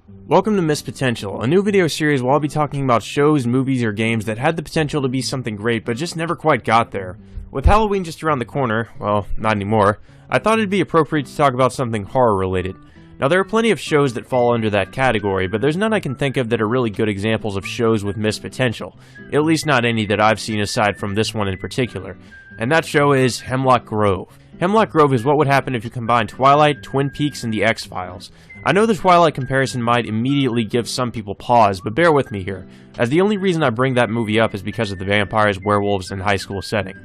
Welcome to Missed Potential, a new video series where I'll be talking about shows, movies, or games that had the potential to be something great but just never quite got there. With Halloween just around the corner, well, not anymore, I thought it'd be appropriate to talk about something horror related. Now there are plenty of shows that fall under that category, but there's none I can think of that are really good examples of shows with missed potential. At least not any that I've seen aside from this one in particular. And that show is Hemlock Grove. Hemlock Grove is what would happen if you combine Twilight, Twin Peaks, and The X-Files. I know the Twilight comparison might immediately give some people pause, but bear with me here, as the only reason I bring that movie up is because of the vampires, werewolves, and high school setting.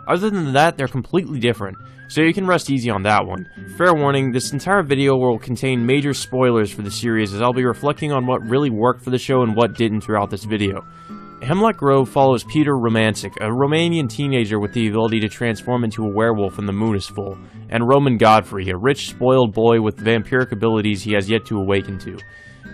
Other than that, they're completely different, so you can rest easy on that one. Fair warning, this entire video will contain major spoilers for the series as I'll be reflecting on what really worked for the show and what didn't throughout this video. Hemlock Grove follows Peter Romantic, a Romanian teenager with the ability to transform into a werewolf when the moon is full, and Roman Godfrey, a rich, spoiled boy with vampiric abilities he has yet to awaken to.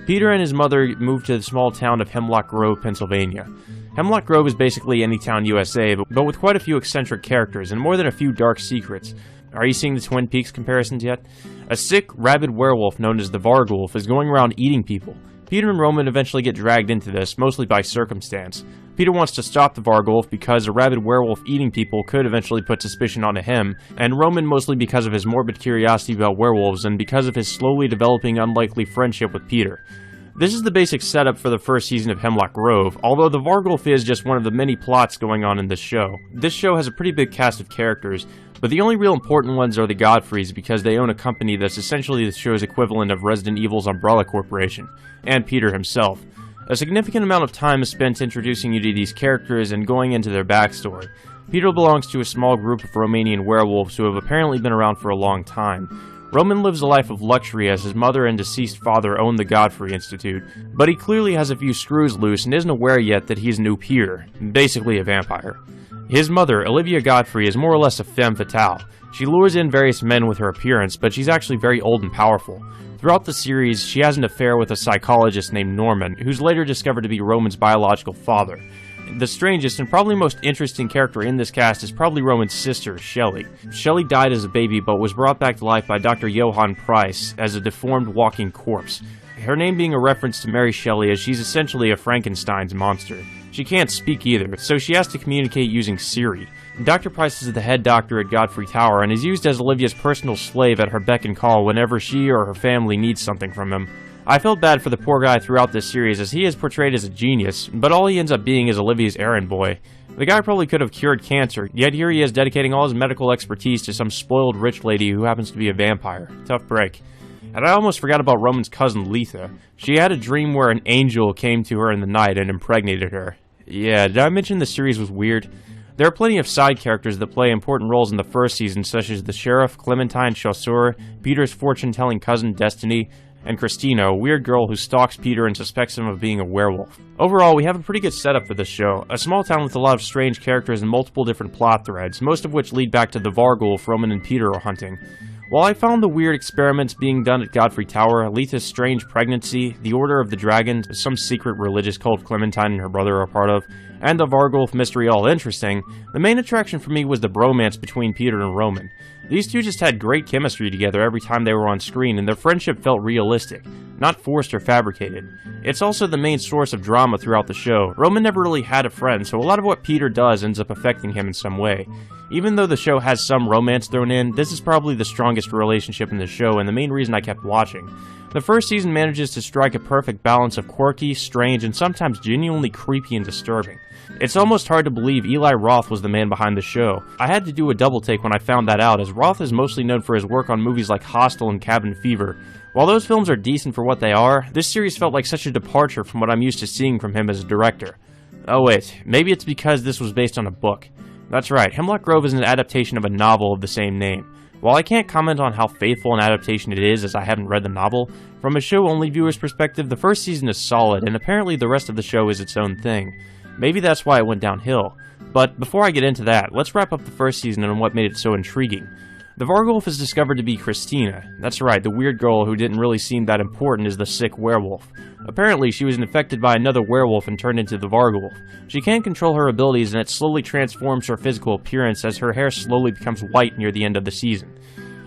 Peter and his mother moved to the small town of Hemlock Grove, Pennsylvania. Hemlock Grove is basically any town USA, but with quite a few eccentric characters and more than a few dark secrets. Are you seeing the Twin Peaks comparisons yet? A sick, rabid werewolf known as the Vargulf is going around eating people. Peter and Roman eventually get dragged into this, mostly by circumstance. Peter wants to stop the Vargulf because a rabid werewolf eating people could eventually put suspicion onto him, and Roman mostly because of his morbid curiosity about werewolves and because of his slowly developing unlikely friendship with Peter. This is the basic setup for the first season of Hemlock Grove, although the Vargulf is just one of the many plots going on in this show. This show has a pretty big cast of characters, but the only real important ones are the Godfreys because they own a company that's essentially the show's equivalent of Resident Evil's Umbrella Corporation, and Peter himself. A significant amount of time is spent introducing you to these characters and going into their backstory. Peter belongs to a small group of Romanian werewolves who have apparently been around for a long time. Roman lives a life of luxury as his mother and deceased father own the Godfrey Institute, but he clearly has a few screws loose and isn't aware yet that he's new Peter, basically a vampire. His mother, Olivia Godfrey, is more or less a femme fatale. She lures in various men with her appearance, but she's actually very old and powerful. Throughout the series, she has an affair with a psychologist named Norman, who's later discovered to be Roman's biological father. The strangest and probably most interesting character in this cast is probably Roman's sister, Shelley. Shelley died as a baby but was brought back to life by Dr. Johann Price as a deformed walking corpse. Her name being a reference to Mary Shelley as she's essentially a Frankenstein's monster. She can't speak either, so she has to communicate using Siri. Dr. Price is the head doctor at Godfrey Tower and is used as Olivia's personal slave at her beck and call whenever she or her family needs something from him. I felt bad for the poor guy throughout this series as he is portrayed as a genius, but all he ends up being is Olivia's errand boy. The guy probably could have cured cancer, yet here he is dedicating all his medical expertise to some spoiled rich lady who happens to be a vampire. Tough break. And I almost forgot about Roman's cousin Letha. She had a dream where an angel came to her in the night and impregnated her. Yeah, did I mention the series was weird? There are plenty of side characters that play important roles in the first season, such as the sheriff, Clementine Chausseur, Peter's fortune-telling cousin Destiny, and Christina, a weird girl who stalks Peter and suspects him of being a werewolf. Overall, we have a pretty good setup for this show, a small town with a lot of strange characters and multiple different plot threads, most of which lead back to the Vargulf Roman and Peter are hunting. While I found the weird experiments being done at Godfrey Tower, Letha's strange pregnancy, the Order of the Dragon, some secret religious cult Clementine and her brother are part of, and the Vargulf mystery all interesting, the main attraction for me was the bromance between Peter and Roman. These two just had great chemistry together every time they were on screen, and their friendship felt realistic, not forced or fabricated. It's also the main source of drama throughout the show. Roman never really had a friend, so a lot of what Peter does ends up affecting him in some way. Even though the show has some romance thrown in, this is probably the strongest relationship in the show and the main reason I kept watching. The first season manages to strike a perfect balance of quirky, strange, and sometimes genuinely creepy and disturbing. It's almost hard to believe Eli Roth was the man behind the show. I had to do a double take when I found that out, as Roth is mostly known for his work on movies like Hostel and Cabin Fever. While those films are decent for what they are, this series felt like such a departure from what I'm used to seeing from him as a director. Oh wait, maybe it's because this was based on a book. That's right, Hemlock Grove is an adaptation of a novel of the same name. While I can't comment on how faithful an adaptation it is as I haven't read the novel, from a show-only viewer's perspective, the first season is solid, and apparently the rest of the show is its own thing. Maybe that's why it went downhill. But before I get into that, let's wrap up the first season and what made it so intriguing. The Vargulf is discovered to be Christina. That's right, the weird girl who didn't really seem that important is the sick werewolf. Apparently, she was infected by another werewolf and turned into the Vargulf. She can't control her abilities and it slowly transforms her physical appearance as her hair slowly becomes white near the end of the season.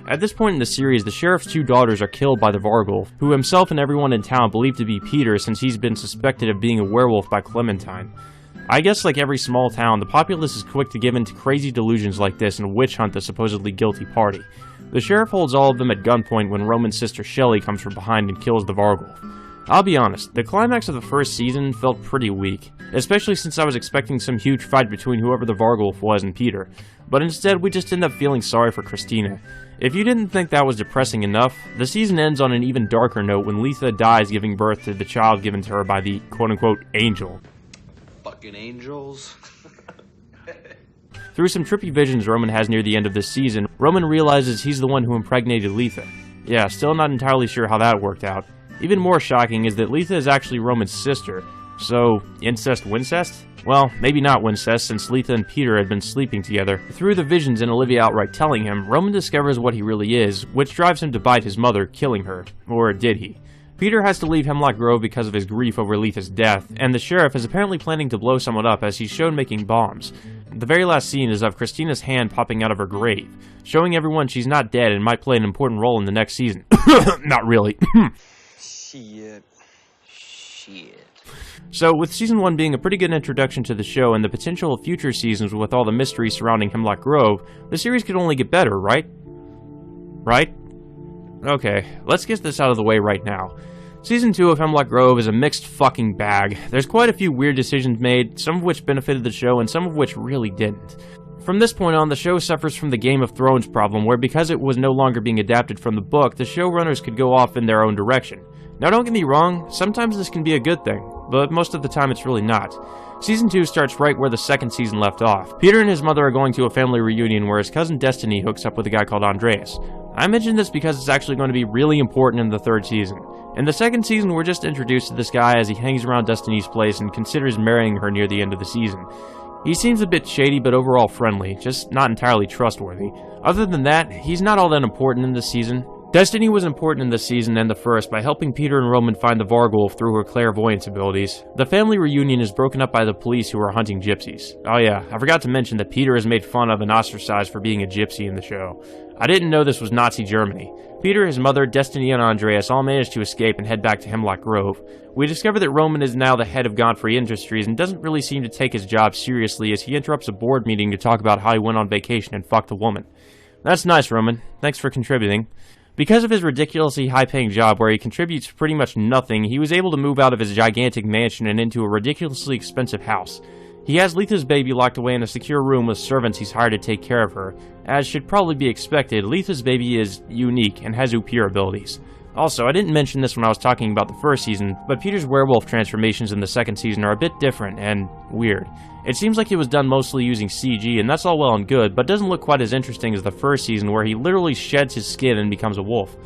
At this point in the series, the sheriff's 2 daughters are killed by the Varghulf, who himself and everyone in town believe to be Peter since he's been suspected of being a werewolf by Clementine. I guess like every small town, the populace is quick to give in to crazy delusions like this and witch hunt the supposedly guilty party. The sheriff holds all of them at gunpoint when Roman's sister Shelley comes from behind and kills the Varghulf. I'll be honest, the climax of the first season felt pretty weak, especially since I was expecting some huge fight between whoever the Varghulf was and Peter, but instead we just end up feeling sorry for Christina. If you didn't think that was depressing enough, the season ends on an even darker note when Letha dies giving birth to the child given to her by the quote-unquote angel. Fucking angels. Through some trippy visions Roman has near the end of this season, Roman realizes he's the one who impregnated Letha. Yeah, still not entirely sure how that worked out. Even more shocking is that Letha is actually Roman's sister. So, incest-wincest? Well, maybe not wincest since Letha and Peter had been sleeping together. Through the visions and Olivia outright telling him, Roman discovers what he really is, which drives him to bite his mother, killing her. Or did he? Peter has to leave Hemlock Grove because of his grief over Letha's death, and the sheriff is apparently planning to blow someone up as he's shown making bombs. The very last scene is of Christina's hand popping out of her grave, showing everyone she's not dead and might play an important role in the next season. Not really. Shit. So, with Season 1 being a pretty good introduction to the show and the potential of future seasons with all the mystery surrounding Hemlock Grove, the series could only get better, right? Right? Okay, let's get this out of the way right now. Season 2 of Hemlock Grove is a mixed fucking bag. There's quite a few weird decisions made, some of which benefited the show and some of which really didn't. From this point on, the show suffers from the Game of Thrones problem, where because it was no longer being adapted from the book, the showrunners could go off in their own direction. Now don't get me wrong, sometimes this can be a good thing, but most of the time it's really not. Season 2 starts right where the second season left off. Peter and his mother are going to a family reunion where his cousin Destiny hooks up with a guy called Andreas. I mention this because it's actually going to be really important in the third season. In the second season, we're just introduced to this guy as he hangs around Destiny's place and considers marrying her near the end of the season. He seems a bit shady but overall friendly, just not entirely trustworthy. Other than that, he's not all that important in this season. Destiny was important in this season and the first by helping Peter and Roman find the Varghulf through her clairvoyance abilities. The family reunion is broken up by the police who are hunting gypsies. Oh yeah, I forgot to mention that Peter is made fun of and ostracized for being a gypsy in the show. I didn't know this was Nazi Germany. Peter, his mother, Destiny, and Andreas all manage to escape and head back to Hemlock Grove. We discover that Roman is now the head of Godfrey Industries and doesn't really seem to take his job seriously as he interrupts a board meeting to talk about how he went on vacation and fucked a woman. That's nice, Roman. Thanks for contributing. Because of his ridiculously high-paying job where he contributes pretty much nothing, he was able to move out of his gigantic mansion and into a ridiculously expensive house. He has Letha's baby locked away in a secure room with servants he's hired to take care of her. As should probably be expected, Letha's baby is unique and has Upir abilities. Also, I didn't mention this when I was talking about the first season, but Peter's werewolf transformations in the second season are a bit different and weird. It seems like it was done mostly using CG, and that's all well and good, but doesn't look quite as interesting as the first season where he literally sheds his skin and becomes a wolf.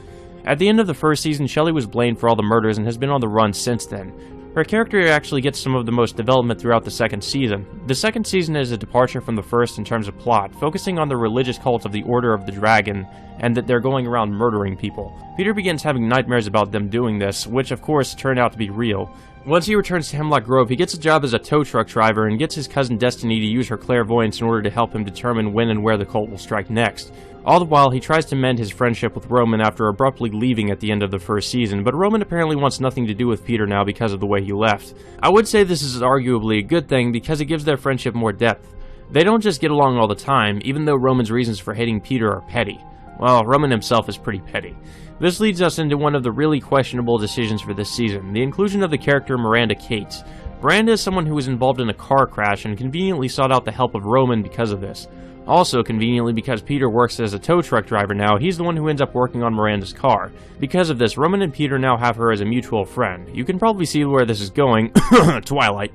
At the end of the first season, Shelley was blamed for all the murders and has been on the run since then. Her character actually gets some of the most development throughout the second season. The second season is a departure from the first in terms of plot, focusing on the religious cult of the Order of the Dragon, and that they're going around murdering people. Peter begins having nightmares about them doing this, which of course turned out to be real. Once he returns to Hemlock Grove, he gets a job as a tow truck driver and gets his cousin Destiny to use her clairvoyance in order to help him determine when and where the cult will strike next. All the while, he tries to mend his friendship with Roman after abruptly leaving at the end of the first season, but Roman apparently wants nothing to do with Peter now because of the way he left. I would say this is arguably a good thing because it gives their friendship more depth. They don't just get along all the time, even though Roman's reasons for hating Peter are petty. Well, Roman himself is pretty petty. This leads us into one of the really questionable decisions for this season, the inclusion of the character Miranda Cates. Miranda is someone who was involved in a car crash and conveniently sought out the help of Roman because of this. Also, conveniently, because Peter works as a tow truck driver now, he's the one who ends up working on Miranda's car. Because of this, Roman and Peter now have her as a mutual friend. You can probably see where this is going. Twilight.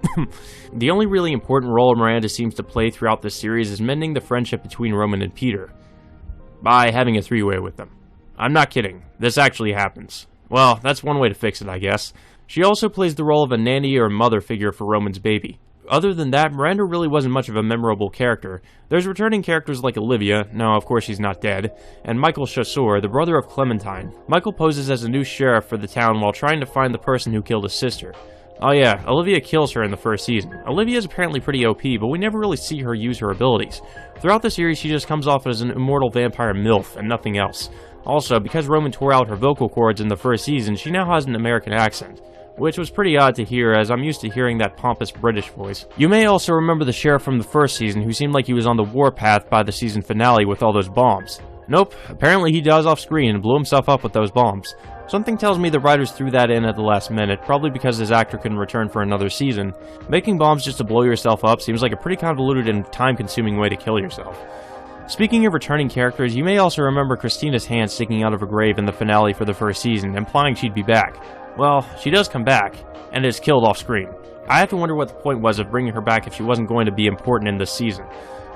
The only really important role Miranda seems to play throughout this series is mending the friendship between Roman and Peter. By having a three-way with them. I'm not kidding. This actually happens. Well, that's one way to fix it, I guess. She also plays the role of a nanny or mother figure for Roman's baby. Other than that, Miranda really wasn't much of a memorable character. There's returning characters like Olivia, no, of course she's not dead, and Michael Chasseur, the brother of Clementine. Michael poses as a new sheriff for the town while trying to find the person who killed his sister. Oh yeah, Olivia kills her in the first season. Olivia is apparently pretty OP, but we never really see her use her abilities. Throughout the series, she just comes off as an immortal vampire MILF and nothing else. Also, because Roman tore out her vocal cords in the first season, she now has an American accent, which was pretty odd to hear as I'm used to hearing that pompous British voice. You may also remember the sheriff from the first season who seemed like he was on the warpath by the season finale with all those bombs. Nope, apparently he dies off screen and blew himself up with those bombs. Something tells me the writers threw that in at the last minute, probably because his actor couldn't return for another season. Making bombs just to blow yourself up seems like a pretty convoluted and time-consuming way to kill yourself. Speaking of returning characters, you may also remember Christina's hand sticking out of a grave in the finale for the first season, implying she'd be back. Well, she does come back, and is killed off screen. I have to wonder what the point was of bringing her back if she wasn't going to be important in this season.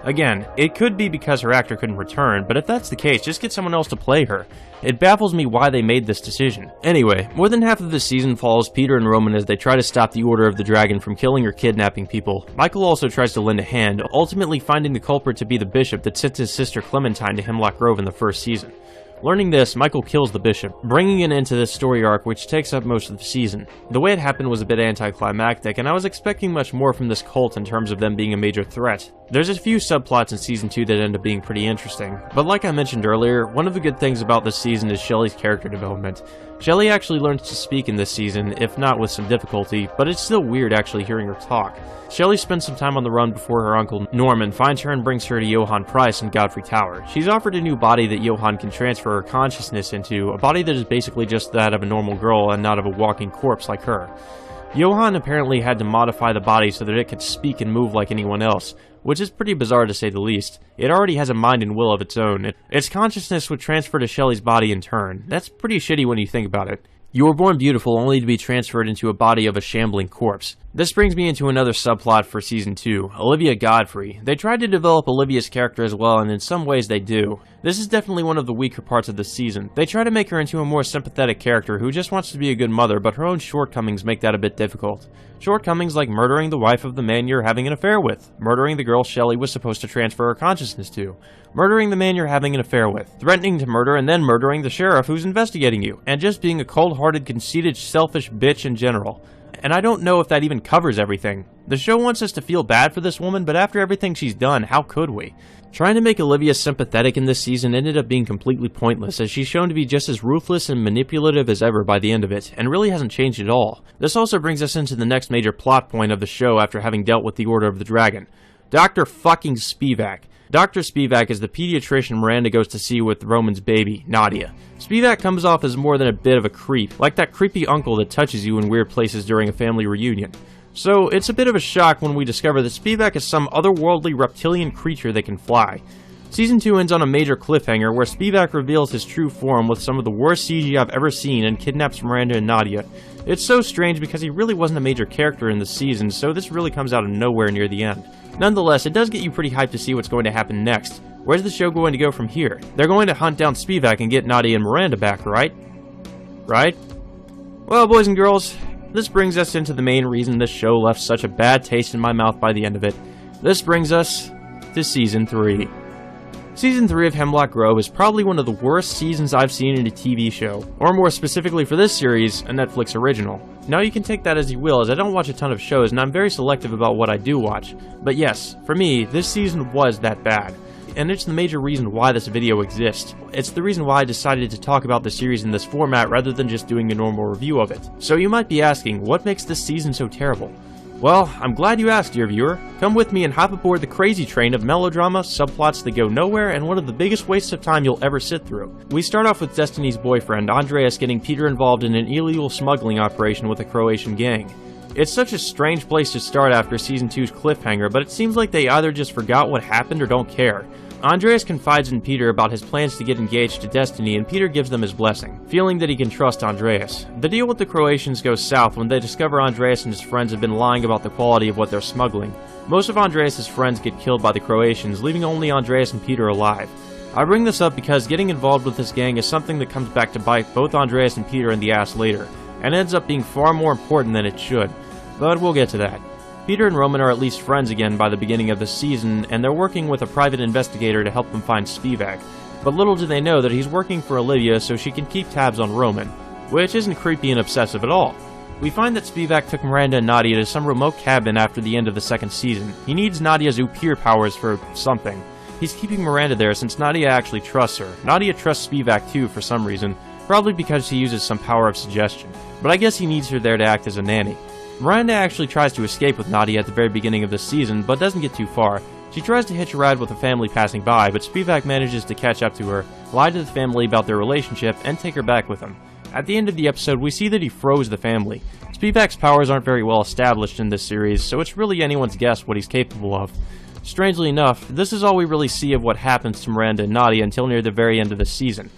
Again, it could be because her actor couldn't return, but if that's the case, just get someone else to play her. It baffles me why they made this decision. Anyway, more than half of this season follows Peter and Roman as they try to stop the Order of the Dragon from killing or kidnapping people. Michael also tries to lend a hand, ultimately finding the culprit to be the bishop that sent his sister Clementine to Hemlock Grove in the first season. Learning this, Michael kills the bishop, bringing it into this story arc which takes up most of the season. The way it happened was a bit anticlimactic, and I was expecting much more from this cult in terms of them being a major threat. There's a few subplots in Season 2 that end up being pretty interesting, but like I mentioned earlier, one of the good things about this season is Shelley's character development. Shelley actually learns to speak in this season, if not with some difficulty, but it's still weird actually hearing her talk. Shelley spends some time on the run before her uncle Norman finds her and brings her to Johann Price in Godfrey Tower. She's offered a new body that Johann can transfer her consciousness into, a body that is basically just that of a normal girl and not of a walking corpse like her. Johann apparently had to modify the body so that it could speak and move like anyone else, which is pretty bizarre to say the least. It already has a mind and will of its own. Its consciousness would transfer to Shelley's body in turn. That's pretty shitty when you think about it. You were born beautiful only to be transferred into a body of a shambling corpse. This brings me into another subplot for Season 2, Olivia Godfrey. They tried to develop Olivia's character as well, and in some ways they do. This is definitely one of the weaker parts of this season. They try to make her into a more sympathetic character who just wants to be a good mother, but her own shortcomings make that a bit difficult. Shortcomings like murdering the wife of the man you're having an affair with, murdering the girl Shelley was supposed to transfer her consciousness to, murdering the man you're having an affair with, threatening to murder and then murdering the sheriff who's investigating you, and just being a cold-hearted, conceited, selfish bitch in general. And I don't know if that even covers everything. The show wants us to feel bad for this woman, but after everything she's done, how could we? Trying to make Olivia sympathetic in this season ended up being completely pointless, as she's shown to be just as ruthless and manipulative as ever by the end of it, and really hasn't changed at all. This also brings us into the next major plot point of the show after having dealt with the Order of the Dragon. Dr. fucking Spivak. Dr. Spivak is the pediatrician Miranda goes to see with Roman's baby, Nadia. Spivak comes off as more than a bit of a creep, like that creepy uncle that touches you in weird places during a family reunion. So it's a bit of a shock when we discover that Spivak is some otherworldly reptilian creature that can fly. Season 2 ends on a major cliffhanger where Spivak reveals his true form with some of the worst CG I've ever seen and kidnaps Miranda and Nadia. It's so strange because he really wasn't a major character in the season, so this really comes out of nowhere near the end. Nonetheless, it does get you pretty hyped to see what's going to happen next. Where's the show going to go from here? They're going to hunt down Spivak and get Nadia and Miranda back, right? Right? Well, boys and girls, this brings us into the main reason this show left such a bad taste in my mouth by the end of it. This brings us to Season 3. Season 3 of Hemlock Grove is probably one of the worst seasons I've seen in a TV show, or more specifically for this series, a Netflix original. Now you can take that as you will, as I don't watch a ton of shows and I'm very selective about what I do watch. But yes, for me, this season was that bad. And it's the major reason why this video exists. It's the reason why I decided to talk about the series in this format rather than just doing a normal review of it. So you might be asking, what makes this season so terrible? Well, I'm glad you asked, dear viewer. Come with me and hop aboard the crazy train of melodrama, subplots that go nowhere, and one of the biggest wastes of time you'll ever sit through. We start off with Destiny's boyfriend, Andreas, getting Peter involved in an illegal smuggling operation with a Croatian gang. It's such a strange place to start after Season 2's cliffhanger, but it seems like they either just forgot what happened or don't care. Andreas confides in Peter about his plans to get engaged to Destiny, and Peter gives them his blessing, feeling that he can trust Andreas. The deal with the Croatians goes south when they discover Andreas and his friends have been lying about the quality of what they're smuggling. Most of Andreas' friends get killed by the Croatians, leaving only Andreas and Peter alive. I bring this up because getting involved with this gang is something that comes back to bite both Andreas and Peter in the ass later, and ends up being far more important than it should. But we'll get to that. Peter and Roman are at least friends again by the beginning of the season, and they're working with a private investigator to help them find Spivak. But little do they know that he's working for Olivia so she can keep tabs on Roman, which isn't creepy and obsessive at all. We find that Spivak took Miranda and Nadia to some remote cabin after the end of the second season. He needs Nadia's Upir powers for something. He's keeping Miranda there since Nadia actually trusts her. Nadia trusts Spivak too for some reason, probably because she uses some power of suggestion. But I guess he needs her there to act as a nanny. Miranda actually tries to escape with Nadia at the very beginning of this season, but doesn't get too far. She tries to hitch a ride with a family passing by, but Spivak manages to catch up to her, lie to the family about their relationship, and take her back with him. At the end of the episode, we see that he froze the family. Spivak's powers aren't very well established in this series, so it's really anyone's guess what he's capable of. Strangely enough, this is all we really see of what happens to Miranda and Nadia until near the very end of the season.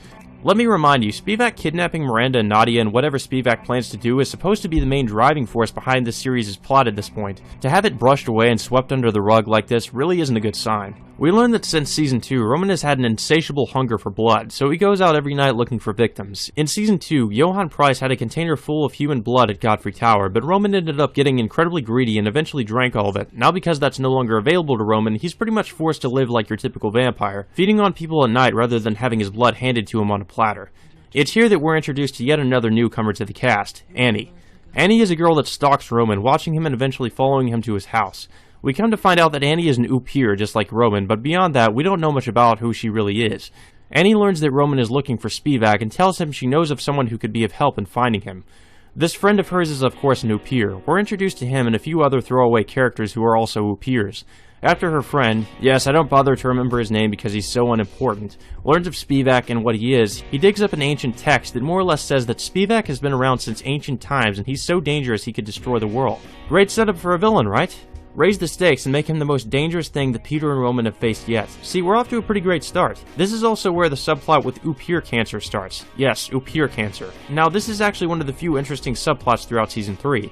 Let me remind you, Spivak kidnapping Miranda and Nadia and whatever Spivak plans to do is supposed to be the main driving force behind this series' plot at this point. To have it brushed away and swept under the rug like this really isn't a good sign. We learn that since Season 2, Roman has had an insatiable hunger for blood, so he goes out every night looking for victims. In Season 2, Johan Price had a container full of human blood at Godfrey Tower, but Roman ended up getting incredibly greedy and eventually drank all of it. Now because that's no longer available to Roman, he's pretty much forced to live like your typical vampire, feeding on people at night rather than having his blood handed to him on a platter. It's here that we're introduced to yet another newcomer to the cast, Annie. Annie is a girl that stalks Roman, watching him and eventually following him to his house. We come to find out that Annie is an Upir, just like Roman, but beyond that, we don't know much about who she really is. Annie learns that Roman is looking for Spivak and tells him she knows of someone who could be of help in finding him. This friend of hers is of course an Upir. We're introduced to him and a few other throwaway characters who are also Upirs. After her friend, yes, I don't bother to remember his name because he's so unimportant, learns of Spivak and what he is, he digs up an ancient text that more or less says that Spivak has been around since ancient times and he's so dangerous he could destroy the world. Great setup for a villain, right? Raise the stakes and make him the most dangerous thing that Peter and Roman have faced yet. See, we're off to a pretty great start. This is also where the subplot with Upir cancer starts. Yes, Upir cancer. Now, this is actually one of the few interesting subplots throughout Season 3.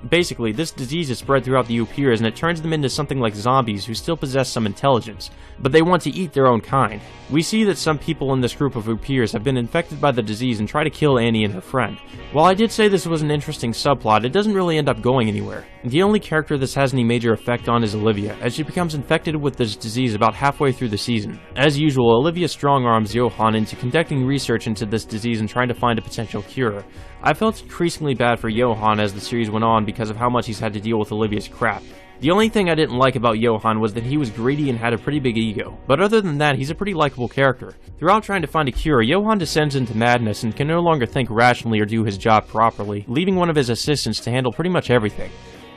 Basically, this disease is spread throughout the Upirs and it turns them into something like zombies who still possess some intelligence, but they want to eat their own kind. We see that some people in this group of Upirs have been infected by the disease and try to kill Annie and her friend. While I did say this was an interesting subplot, it doesn't really end up going anywhere. The only character this has any major effect on is Olivia, as she becomes infected with this disease about halfway through the season. As usual, Olivia strong-arms Johan into conducting research into this disease and trying to find a potential cure. I felt increasingly bad for Johan as the series went on because of how much he's had to deal with Olivia's crap. The only thing I didn't like about Johan was that he was greedy and had a pretty big ego, but other than that, he's a pretty likable character. Throughout trying to find a cure, Johan descends into madness and can no longer think rationally or do his job properly, leaving one of his assistants to handle pretty much everything.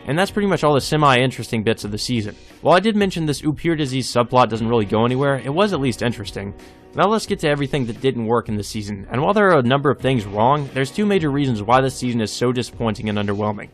And that's pretty much all the semi-interesting bits of the season. While I did mention this Upir disease subplot doesn't really go anywhere, it was at least interesting. Now let's get to everything that didn't work in the season, and while there are a number of things wrong, there's two major reasons why this season is so disappointing and underwhelming.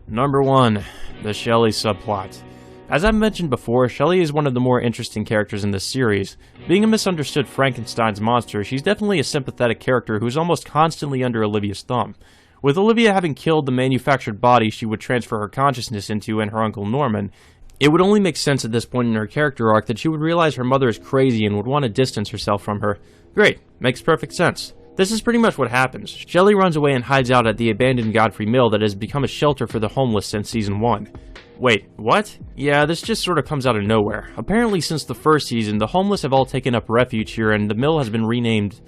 Number 1, the Shelley subplot. As I've mentioned before, Shelley is one of the more interesting characters in this series. Being a misunderstood Frankenstein's monster, she's definitely a sympathetic character who's almost constantly under Olivia's thumb. With Olivia having killed the manufactured body she would transfer her consciousness into and her uncle Norman, it would only make sense at this point in her character arc that she would realize her mother is crazy and would want to distance herself from her. Great, makes perfect sense. This is pretty much what happens. Shelley runs away and hides out at the abandoned Godfrey Mill that has become a shelter for the homeless since Season 1. Wait, what? Yeah, this just sort of comes out of nowhere. Apparently since the first season, the homeless have all taken up refuge here and the mill has been renamed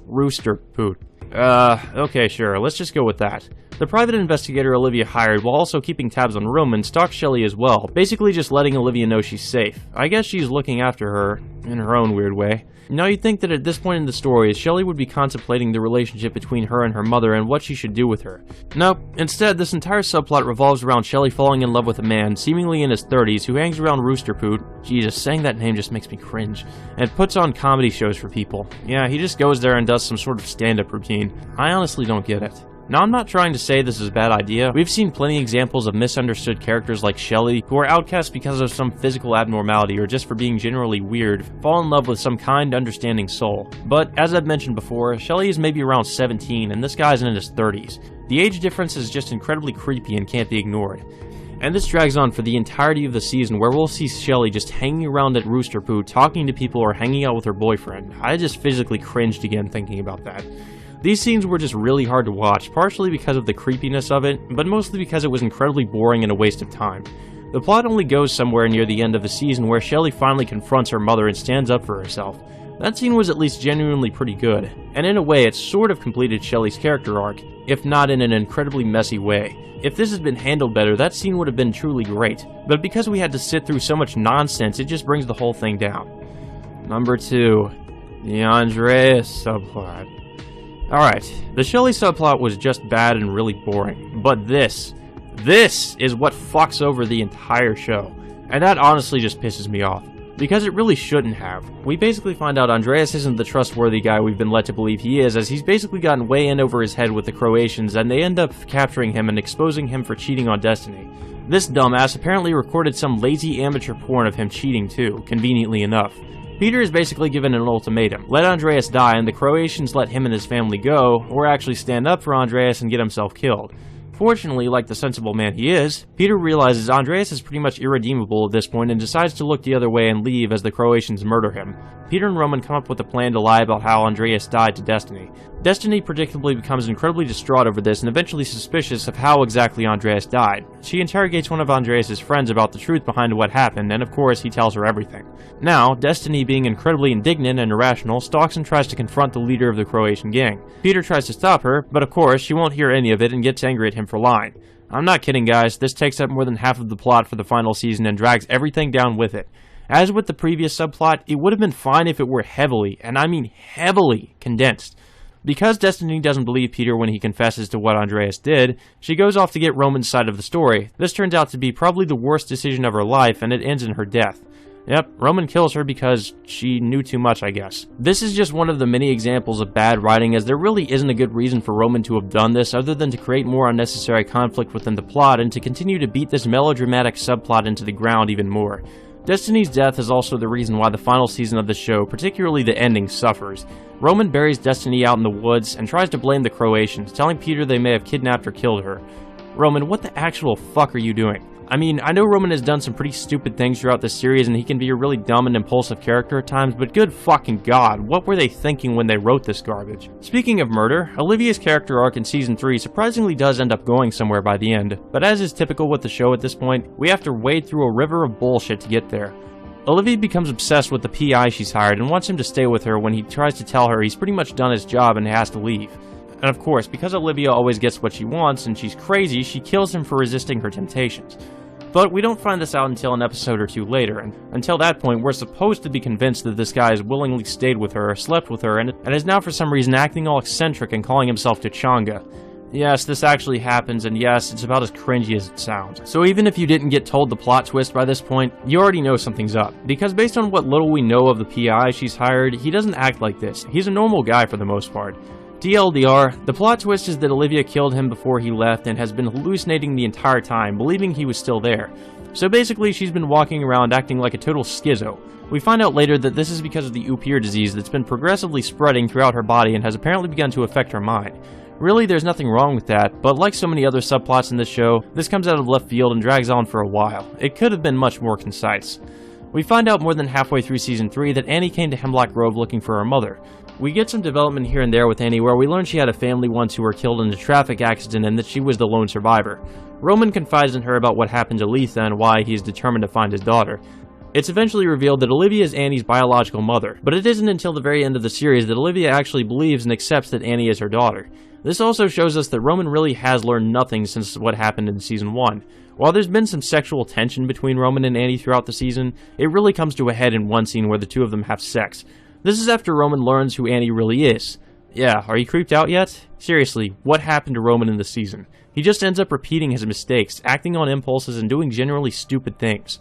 Rooster Poot. Okay, sure, let's just go with that. The private investigator Olivia hired, while also keeping tabs on Roman, stalks Shelley as well, basically just letting Olivia know she's safe. I guess she's looking after her, in her own weird way. Now you'd think that at this point in the story, Shelley would be contemplating the relationship between her and her mother and what she should do with her. Nope, instead this entire subplot revolves around Shelley falling in love with a man, seemingly in his 30s, who hangs around Rooster Poot, Jesus, saying that name just makes me cringe, and puts on comedy shows for people. Yeah, he just goes there and does some sort of stand-up routine. I honestly don't get it. Now, I'm not trying to say this is a bad idea. We've seen plenty of examples of misunderstood characters like Shelley, who are outcast because of some physical abnormality or just for being generally weird, fall in love with some kind, understanding soul. But, as I've mentioned before, Shelley is maybe around 17, and this guy's in his 30s. The age difference is just incredibly creepy and can't be ignored. And this drags on for the entirety of the season, where we'll see Shelley just hanging around at Rooster Poot, talking to people or hanging out with her boyfriend. I just physically cringed again thinking about that. These scenes were just really hard to watch, partially because of the creepiness of it, but mostly because it was incredibly boring and a waste of time. The plot only goes somewhere near the end of the season where Shelley finally confronts her mother and stands up for herself. That scene was at least genuinely pretty good, and in a way it sort of completed Shelley's character arc, if not in an incredibly messy way. If this had been handled better, that scene would have been truly great, but because we had to sit through so much nonsense, it just brings the whole thing down. Number 2. The Andreas subplot. Alright, the Shelley subplot was just bad and really boring, but this is what fucks over the entire show, and that honestly just pisses me off. Because it really shouldn't have. We basically find out Andreas isn't the trustworthy guy we've been led to believe he is, as he's basically gotten way in over his head with the Croatians, and they end up capturing him and exposing him for cheating on Destiny. This dumbass apparently recorded some lazy amateur porn of him cheating too, conveniently enough. Peter is basically given an ultimatum: let Andreas die and the Croatians let him and his family go, or actually stand up for Andreas and get himself killed. Fortunately, like the sensible man he is, Peter realizes Andreas is pretty much irredeemable at this point and decides to look the other way and leave as the Croatians murder him. Peter and Roman come up with a plan to lie about how Andreas died to Destiny. Destiny predictably becomes incredibly distraught over this and eventually suspicious of how exactly Andreas died. She interrogates one of Andreas' friends about the truth behind what happened, and of course he tells her everything. Now, Destiny, being incredibly indignant and irrational, stalks and tries to confront the leader of the Croatian gang. Peter tries to stop her, but of course she won't hear any of it and gets angry at him for lying. I'm not kidding, guys, this takes up more than half of the plot for the final season and drags everything down with it. As with the previous subplot, it would have been fine if it were heavily, and I mean heavily, condensed. Because Destiny doesn't believe Peter when he confesses to what Andreas did, she goes off to get Roman's side of the story. This turns out to be probably the worst decision of her life, and it ends in her death. Yep, Roman kills her because she knew too much, I guess. This is just one of the many examples of bad writing, as there really isn't a good reason for Roman to have done this other than to create more unnecessary conflict within the plot and to continue to beat this melodramatic subplot into the ground even more. Destiny's death is also the reason why the final season of the show, particularly the ending, suffers. Roman buries Destiny out in the woods and tries to blame the Croatians, telling Peter they may have kidnapped or killed her. Roman, what the actual fuck are you doing? I mean, I know Roman has done some pretty stupid things throughout this series and he can be a really dumb and impulsive character at times, but good fucking god, what were they thinking when they wrote this garbage? Speaking of murder, Olivia's character arc in Season 3 surprisingly does end up going somewhere by the end, but as is typical with the show at this point, we have to wade through a river of bullshit to get there. Olivia becomes obsessed with the PI she's hired and wants him to stay with her when he tries to tell her he's pretty much done his job and has to leave. And of course, because Olivia always gets what she wants and she's crazy, she kills him for resisting her temptations. But we don't find this out until an episode or two later, and until that point we're supposed to be convinced that this guy has willingly stayed with her, slept with her, and is now for some reason acting all eccentric and calling himself Tuchanga. Yes, this actually happens, and yes, it's about as cringy as it sounds. So even if you didn't get told the plot twist by this point, you already know something's up. Because based on what little we know of the PI she's hired, he doesn't act like this. He's a normal guy for the most part. TLDR, the plot twist is that Olivia killed him before he left and has been hallucinating the entire time, believing he was still there. So basically, she's been walking around acting like a total schizo. We find out later that this is because of the Upir disease that's been progressively spreading throughout her body and has apparently begun to affect her mind. Really, there's nothing wrong with that, but like so many other subplots in this show, this comes out of left field and drags on for a while. It could have been much more concise. We find out more than halfway through Season 3 that Annie came to Hemlock Grove looking for her mother. We get some development here and there with Annie where we learn she had a family once who were killed in a traffic accident and that she was the lone survivor. Roman confides in her about what happened to Letha and why he is determined to find his daughter. It's eventually revealed that Olivia is Annie's biological mother, but it isn't until the very end of the series that Olivia actually believes and accepts that Annie is her daughter. This also shows us that Roman really has learned nothing since what happened in Season 1. While there's been some sexual tension between Roman and Annie throughout the season, it really comes to a head in one scene where the two of them have sex. This is after Roman learns who Annie really is. Yeah, are you creeped out yet? Seriously, what happened to Roman in the season? He just ends up repeating his mistakes, acting on impulses, and doing generally stupid things.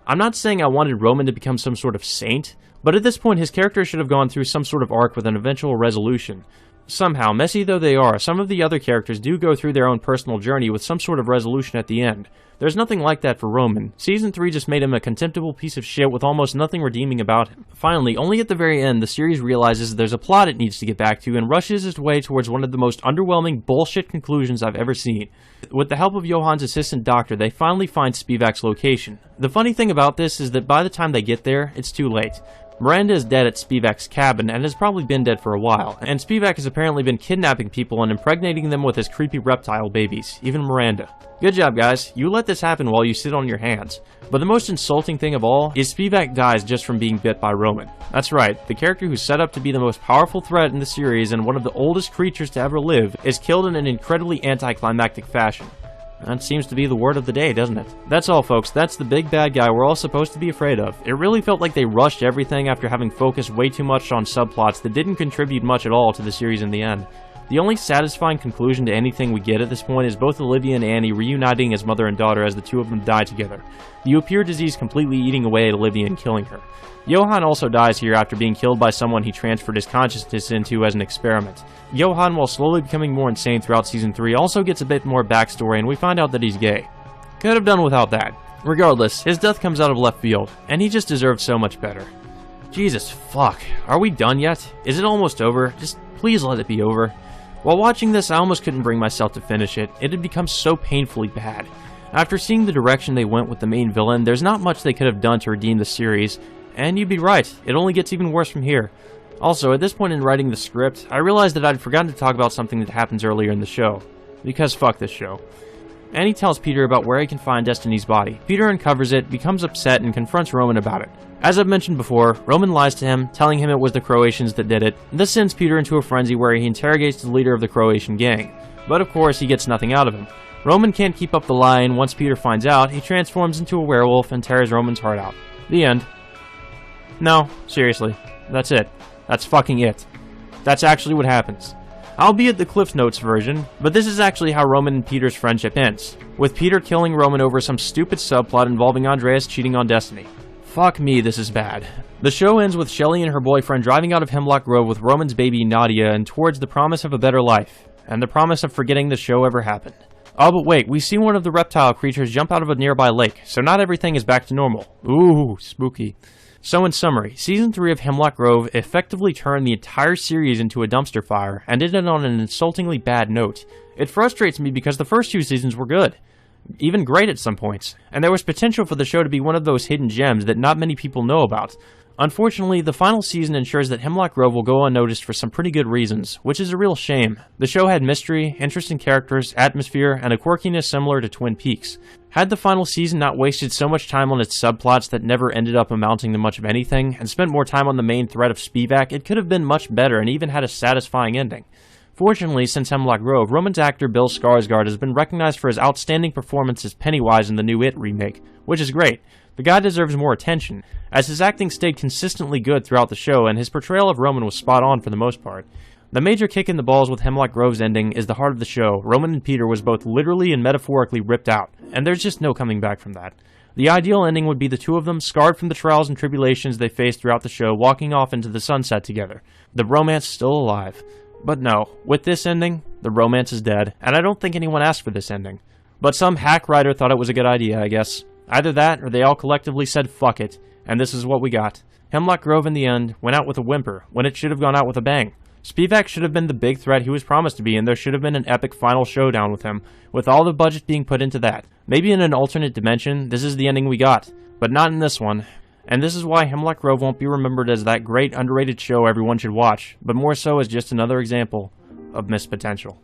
I'm not saying I wanted Roman to become some sort of saint, but at this point his character should have gone through some sort of arc with an eventual resolution. Somehow, messy though they are, some of the other characters do go through their own personal journey with some sort of resolution at the end. There's nothing like that for Roman. Season 3 just made him a contemptible piece of shit with almost nothing redeeming about him. Finally, only at the very end, the series realizes there's a plot it needs to get back to and rushes its way towards one of the most underwhelming bullshit conclusions I've ever seen. With the help of Johan's assistant doctor, they finally find Spivak's location. The funny thing about this is that by the time they get there, it's too late. Miranda is dead at Spivak's cabin and has probably been dead for a while, and Spivak has apparently been kidnapping people and impregnating them with his creepy reptile babies, even Miranda. Good job, guys. You let this happen while you sit on your hands. But the most insulting thing of all is Spivak dies just from being bit by Roman. That's right, the character who's set up to be the most powerful threat in the series and one of the oldest creatures to ever live is killed in an incredibly anticlimactic fashion. That seems to be the word of the day, doesn't it? That's all, folks. That's the big bad guy we're all supposed to be afraid of. It really felt like they rushed everything after having focused way too much on subplots that didn't contribute much at all to the series in the end. The only satisfying conclusion to anything we get at this point is both Olivia and Annie reuniting as mother and daughter as the two of them die together, the Ophir disease completely eating away at Olivia and killing her. Johan also dies here after being killed by someone he transferred his consciousness into as an experiment. Johan, while slowly becoming more insane throughout Season 3, also gets a bit more backstory and we find out that he's gay. Could have done without that. Regardless, his death comes out of left field, and he just deserved so much better. Jesus fuck, are we done yet? Is it almost over? Just please let it be over. While watching this, I almost couldn't bring myself to finish it. It had become so painfully bad. After seeing the direction they went with the main villain, there's not much they could have done to redeem the series, and you'd be right, it only gets even worse from here. Also, at this point in writing the script, I realized that I'd forgotten to talk about something that happens earlier in the show. Because fuck this show. Annie tells Peter about where he can find Destiny's body. Peter uncovers it, becomes upset, and confronts Roman about it. As I've mentioned before, Roman lies to him, telling him it was the Croatians that did it. This sends Peter into a frenzy where he interrogates the leader of the Croatian gang. But of course, he gets nothing out of him. Roman can't keep up the lie, and once Peter finds out, he transforms into a werewolf and tears Roman's heart out. The end. No, seriously. That's it. That's fucking it. That's actually what happens. Albeit the Cliff Notes version, but this is actually how Roman and Peter's friendship ends, with Peter killing Roman over some stupid subplot involving Andreas cheating on Destiny. Fuck me, this is bad. The show ends with Shelley and her boyfriend driving out of Hemlock Grove with Roman's baby Nadia and towards the promise of a better life, and the promise of forgetting the show ever happened. Oh, but wait, we see one of the reptile creatures jump out of a nearby lake, so not everything is back to normal. Ooh, spooky. So in summary, Season 3 of Hemlock Grove effectively turned the entire series into a dumpster fire, and ended on an insultingly bad note. It frustrates me because the first two seasons were good, even great at some points, and there was potential for the show to be one of those hidden gems that not many people know about. Unfortunately, the final season ensures that Hemlock Grove will go unnoticed for some pretty good reasons, which is a real shame. The show had mystery, interesting characters, atmosphere, and a quirkiness similar to Twin Peaks. Had the final season not wasted so much time on its subplots that never ended up amounting to much of anything, and spent more time on the main thread of Spivak, it could have been much better and even had a satisfying ending. Fortunately, since Hemlock Grove, Roman's actor Bill Skarsgård has been recognized for his outstanding performance as Pennywise in the new It remake, which is great. The guy deserves more attention, as his acting stayed consistently good throughout the show and his portrayal of Roman was spot on for the most part. The major kick in the balls with Hemlock Grove's ending is the heart of the show. Roman and Peter was both literally and metaphorically ripped out, and there's just no coming back from that. The ideal ending would be the two of them, scarred from the trials and tribulations they faced throughout the show, walking off into the sunset together. The romance still alive. But no, with this ending, the romance is dead, and I don't think anyone asked for this ending. But some hack writer thought it was a good idea, I guess. Either that, or they all collectively said fuck it, and this is what we got. Hemlock Grove in the end went out with a whimper, when it should have gone out with a bang. Spivak should have been the big threat he was promised to be, and there should have been an epic final showdown with him, with all the budget being put into that. Maybe in an alternate dimension, this is the ending we got, but not in this one. And this is why Hemlock Grove won't be remembered as that great underrated show everyone should watch, but more so as just another example of missed potential.